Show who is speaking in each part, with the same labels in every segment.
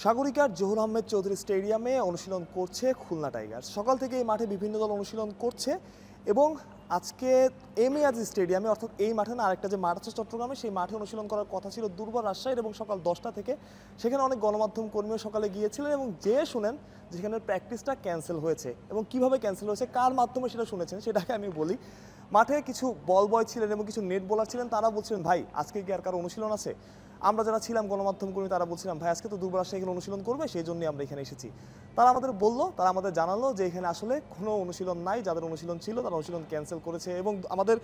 Speaker 1: সাগরিকার জহুর আহমেদ চৌধুরী স্টেডিয়ামে অনুশীলন করছে খুলনা টাইগার্স। সকাল থেকে এই মাঠে বিভিন্ন দল অনুশীলন করছে এবং আজকে এম এ আজিজ স্টেডিয়ামে, অর্থাৎ এই মাঠে না, আরেকটা যে মাঠ আছে চট্টগ্রামে, সেই মাঠে অনুশীলন করার কথা ছিল দুর্বার রাজশাহীর, এবং সকাল 10টা থেকে সেখানে অনেক গণমাধ্যম কর্মীও সকালে গিয়েছিলেন এবং যে শুনেন যেখানে প্র্যাকটিসটা ক্যান্সেল হয়েছে এবং কিভাবে ক্যান্সেল হয়েছে, কার মাধ্যমে সেটা শুনেছেন সেটাকে আমি বলি। মাঠে কিছু বল বয় ছিলেন এবং কিছু নেট বোলার ছিলেন, তারা বলছিলেন ভাই আজকে কি আর কারো অনুশীলন আছে? আমরা যারা ছিলাম গণমাধ্যম কর্মী তারা বলছিলাম ভাই আজকে তো দুর্বার রাজশাহী এখানে অনুশীলন করবে, সেই জন্যই আমরা এখানে এসেছি। তারা আমাদের বললো, তারা আমাদের জানালো যে এখানে আসলে কোনো অনুশীলন নাই, যাদের অনুশীলন ছিল তারা অনুশীলন ক্যান্সেল করেছে। এবং আমাদের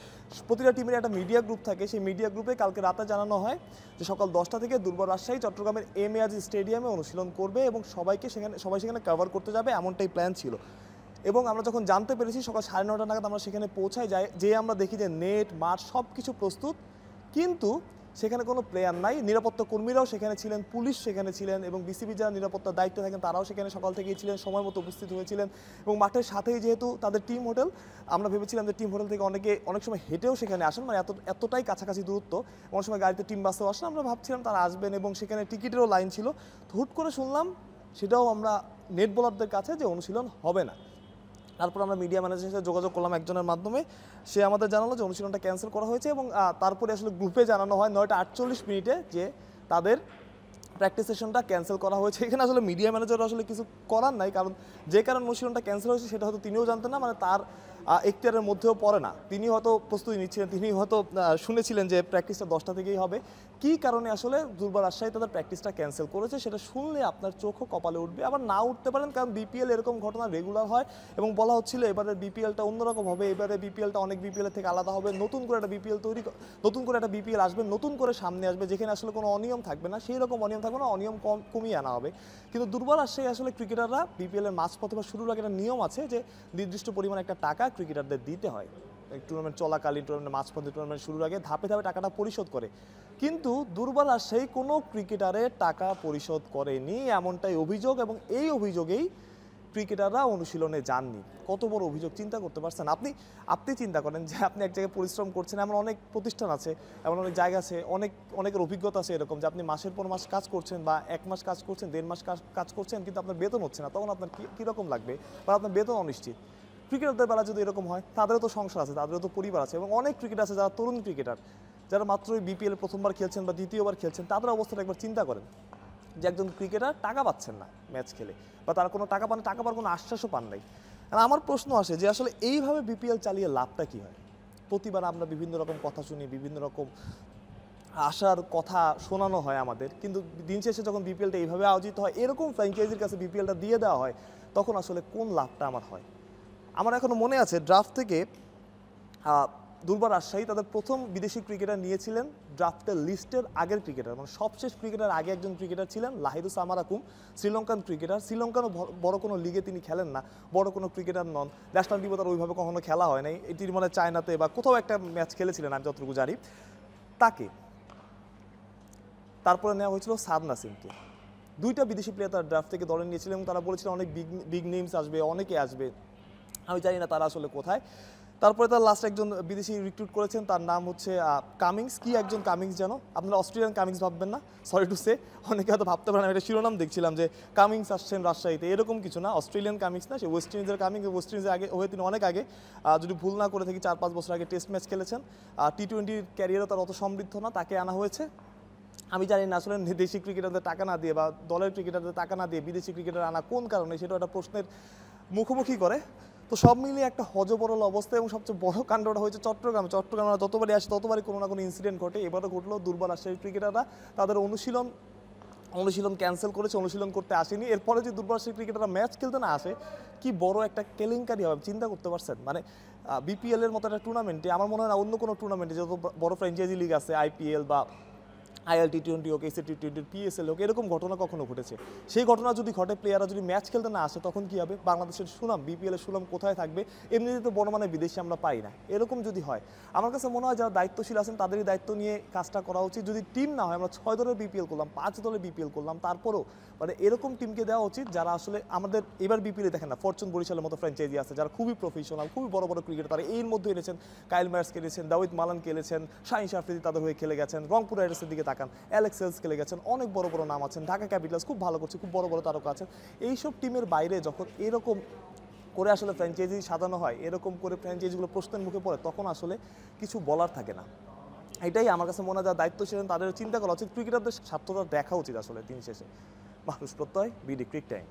Speaker 1: প্রতিটা টিমের একটা মিডিয়া গ্রুপ থাকে, সেই মিডিয়া গ্রুপে কালকে রাতে জানানো হয় যে সকাল 10টা থেকে দুর্বার রাজশাহী চট্টগ্রামের এম এ আজিজ স্টেডিয়ামে অনুশীলন করবে এবং সবাই সেখানে কভার করতে যাবে, এমনটাই প্ল্যান ছিল। এবং আমরা যখন জানতে পেরেছি সকাল 9:30 নাগাদ আমরা সেখানে পৌঁছাই, যে আমরা দেখি যে নেট মাঠ সব কিছু প্রস্তুত, কিন্তু সেখানে কোনো প্লেয়ার নাই। নিরাপত্তা কর্মীরাও সেখানে ছিলেন, পুলিশ সেখানে ছিলেন এবং বিসিবি যারা নিরাপত্তার দায়িত্বে থাকেন তারাও সেখানে সকাল থেকেই ছিলেন, সময় মতো উপস্থিত হয়েছিলেন। এবং মাঠের সাথেই যেহেতু তাদের টিম হোটেল, আমরা ভেবেছিলাম যে টিম হোটেল থেকে অনেক সময় হেঁটেও সেখানে আসেন, মানে এতটাই কাছাকাছি দূরত্ব, অনেক সময় গাড়িতে টিম বাসেও আসেন। আমরা ভাবছিলাম তারা আসবেন এবং সেখানে টিকিটেরও লাইন ছিল। তো হুট করে শুনলাম, সেটাও আমরা নেট বোলারদের কাছে, যে অনুশীলন হবে না। তারপর আমরা মিডিয়া ম্যানেজারের সাথে যোগাযোগ করলাম একজনের মাধ্যমে, সে আমাদের জানালো যে অনুশীলনটা ক্যান্সেল করা হয়েছে। এবং তারপরে আসলে গ্রুপে জানানো হয় 9:48 যে তাদের প্র্যাকটিস সেশনটা ক্যান্সেল করা হয়েছে। এখানে আসলে মিডিয়া ম্যানেজার আসলে কিছু করার নাই, কারণ যে কারণে অনুশীলনটা ক্যান্সেল হয়েছে সেটা হয়তো তিনিও জানতেন না, মানে তার এখতিয়ারের মধ্যেও পড়ে না। তিনি হয়তো প্রস্তুতি নিচ্ছিলেন, তিনি হয়তো শুনেছিলেন যে প্র্যাকটিসটা 10টা থেকেই হবে। কী কারণে আসলে দুর্বার রাজশাহী তাদের প্র্যাকটিসটা ক্যান্সেল করেছে সেটা শুনলে আপনার চোখও কপালে উঠবে, আবার না উঠতে পারেন, কারণ বিপিএল এরকম ঘটনা রেগুলার হয়। এবং বলা হচ্ছিল এবারে বিপিএলটা অন্যরকম হবে, এবারে বিপিএলটা অনেক বিপিএল থেকে আলাদা হবে, নতুন করে একটা বিপিএল আসবে, নতুন করে সামনে আসবে, যেখানে আসলে কোনো অনিয়ম থাকবে না, সেই রকম অনিয়ম থাকবে না, অনিয়ম কমিয়ে আনা হবে। কিন্তু দুর্বার রাজশাহী আসলে ক্রিকেটাররা বিপিএলের মাঝপথে বা শুরুর আগে একটা নিয়ম আছে যে নির্দিষ্ট পরিমাণ একটা টাকা ক্রিকেটারদের দিতে হয় টুর্নামেন্ট চলাকালীন, টুর্নামেন্ট মাঝপথে, টুর্নামেন্ট শুরুর আগে ধাপে ধাপে টাকাটা পরিশোধ করে। কিন্তু দুর্বার রাজশাহী কোনো ক্রিকেটারের টাকা পরিশোধ করেনি, এমনটাই অভিযোগ। এবং এই অভিযোগেই ক্রিকেটাররা অনুশীলনে যাননি। কত বড় অভিযোগ চিন্তা করতে পারছেন আপনি চিন্তা করেন যে আপনি এক জায়গায় পরিশ্রম করছেন, এমন অনেক প্রতিষ্ঠান আছে, এমন অনেক জায়গা আছে, অনেকের অভিজ্ঞতা আছে এরকম, যে আপনি মাসের পর মাস কাজ করছেন বা 1 মাস কাজ করছেন, 1.5 মাস কাজ করছেন, কিন্তু আপনার বেতন হচ্ছে না, তখন আপনার কীরকম লাগবে, বা আপনার বেতন অনিশ্চিত। ক্রিকেটারদের বেলা যদি এরকম হয়, তাদেরও তো সংসার আছে, তাদেরও তো পরিবার আছে। এবং অনেক ক্রিকেট আছে যারা তরুণ ক্রিকেটার, যারা মাত্রই বিপিএল প্রথমবার খেলছেন বা দ্বিতীয়বার খেলছেন, তাদের অবস্থাটা একবার চিন্তা করেন, যে একজন ক্রিকেটার টাকা পাচ্ছেন না ম্যাচ খেলে, বা তারা কোনো টাকা পাওয়ার কোনো আশ্বাসও পান নাই। আর আমার প্রশ্ন আসে যে আসলে এইভাবে বিপিএল চালিয়ে লাভটা কী হয়? প্রতিবার আমরা বিভিন্ন রকম কথা শুনি, বিভিন্ন রকম আশার কথা শোনানো হয় আমাদের, কিন্তু দিন শেষে যখন বিপিএলটা এইভাবে আয়োজিত হয়, এরকম ফ্র্যাঞ্চাইজির কাছে বিপিএলটা দিয়ে দেওয়া হয়, তখন আসলে কোন লাভটা আমার হয়? আমার এখনো মনে আছে ড্রাফট থেকে দুর্বার রাজশাহী তাদের প্রথম বিদেশি ক্রিকেটার নিয়েছিলেন ড্রাফটের লিস্টের আগের ক্রিকেটার, মানে সবশেষ ক্রিকেটার আগে একজন ক্রিকেটার ছিলেন লাহিরু সামারাকুম, শ্রীলঙ্কান ক্রিকেটার। শ্রীলঙ্কানও বড় কোনো লিগে তিনি খেলেন না, বড় কোনো ক্রিকেটার নন, ন্যাশনাল টিমে তার ওইভাবে কখনো খেলা হয় নাই, এটির মানে চায়নাতে বা কোথাও একটা ম্যাচ খেলেছিলেন আমি যতটুকু জানি। তারপরে নেওয়া হয়েছিল সাদ নাসিমকে। 2টা বিদেশি প্লেয়ার তার ড্রাফট থেকে দলে নিয়েছিলেন এবং তারা বলেছিলেন অনেক বিগ নেমস আসবে, অনেকে আসবে, আমি জানি না তারা আসলে কোথায়। তারপরে তার লাস্ট একজন বিদেশি রিক্রুট করেছেন, তার নাম হচ্ছে কামিংস, কি একজন কামিংস যেন, আপনারা অস্ট্রেলিয়ান কামিংস ভাববেন না, সরি টু সে, অনেকে হয়তো ভাবতে পারেন, আমি একটা শিরোনাম দেখছিলাম যে কামিংস আসছেন রাজশাহীতে, এরকম কিছু না, অস্ট্রেলিয়ান কামিংস না, সে ওয়েস্ট ইন্ডিজের কামিংস। ওয়েস্ট ইন্ডিজের আগে হয়ে তিনি অনেক আগে, যদি ভুল না করে থাকি 4-5 বছর আগে টেস্ট ম্যাচ খেলেছেন, টি-20 ক্যারিয়ারও তার অত সমৃদ্ধ না, তাকে আনা হয়েছে। আমি জানি না আসলে দেশি ক্রিকেটারদের টাকা না দিয়ে বা দলের ক্রিকেটারদের টাকা না দিয়ে বিদেশি ক্রিকেটার আনা কোন কারণে, সেটা একটা প্রশ্নের মুখোমুখি করে। তো সব মিলিয়ে একটা হজবরল অবস্থা। এবং সবচেয়ে বড় কাণ্ডটা হয়েছে চট্টগ্রামে আমরা যতবারই আসি ততবারই কোনো না কোনো ইনসিডেন্ট ঘটে। এবারও ঘটলো, দুর্বার রাজশাহী ক্রিকেটাররা তাদের অনুশীলন ক্যান্সেল করেছে, অনুশীলন করতে আসেনি। এরপরে যে দুর্বার রাজশাহী ক্রিকেটাররা ম্যাচ খেলতে না আসে, কি বড় একটা কেলেঙ্কারি হবে চিন্তা করতে পারছেন? মানে বিপিএল এর মতো একটা টুর্নামেন্টে, আমার মনে হয় না অন্য কোনো টুর্নামেন্টে, যত বড় ফ্র্যাঞ্চাইজি লিগ আছে, আইপিএল বা আইএল টি-20 হোক, এসএ টি-20, পিএসএল হোক, এরকম ঘটনা কখনো ঘটেছে? সেই ঘটনা যদি ঘটে, প্লেয়াররা যদি ম্যাচ খেলতে না আসে, তখন কি হবে? বাংলাদেশের সুনাম, বিপিএলের সুনাম কোথায় থাকবে? এমনিতে তো বড় মানে বিদেশি আমরা পাই না। এরকম যদি হয়, আমার কাছে মনে হয় যারা দায়িত্বশীল আছেন তাদেরই দায়িত্ব নিয়ে কাজটা করা উচিত। যদি টিম না হয়, আমরা 6 দলের বিপিএল করলাম, 5 দলের বিপিএল করলাম, তারপরেও মানে এরকম টিমকে দেওয়া উচিত যারা আসলে আমাদের এবার বিপিএলে দেখেন না, ফরচুন বরিশালের মতো ফ্র্যাঞ্চাইজি আছে যারা খুবই প্রফেশনাল, খুবই বড় বড় ক্রিকেটার, তারা এর মধ্যে এনেছেন, কাইল মায়ার্সকে এনেছেন, দাউদ মালানকে এনেছেন, শাহিন শাফরিদি তাদের হয়ে খেলে গেছেন, রংপুর রাইডার্সের দিকে তাকান। তাকান, অ্যালেক্স সেলস খেলে গেছেন, অনেক বড় বড় নাম আছেন, ঢাকা ক্যাপিটালস খুব ভালো করছে, খুব বড় বড় তারকা আছেন। এইসব টিমের বাইরে যখন এরকম করে আসলে ফ্র্যাঞ্চাইজি সাজানো হয়, এরকম করে ফ্র্যাঞ্চাইজিগুলো প্রশ্নের মুখে পড়ে, তখন আসলে কিছু বলার থাকে না। এটাই আমার কাছে মনে হয় যারা দায়িত্বশীল তাদের চিন্তা করা উচিত, ক্রিকেটারদের স্বার্থটা দেখা উচিত আসলে দিন শেষে। মাহরুজ প্রত্যয়, বিডি ক্রিক টাইম।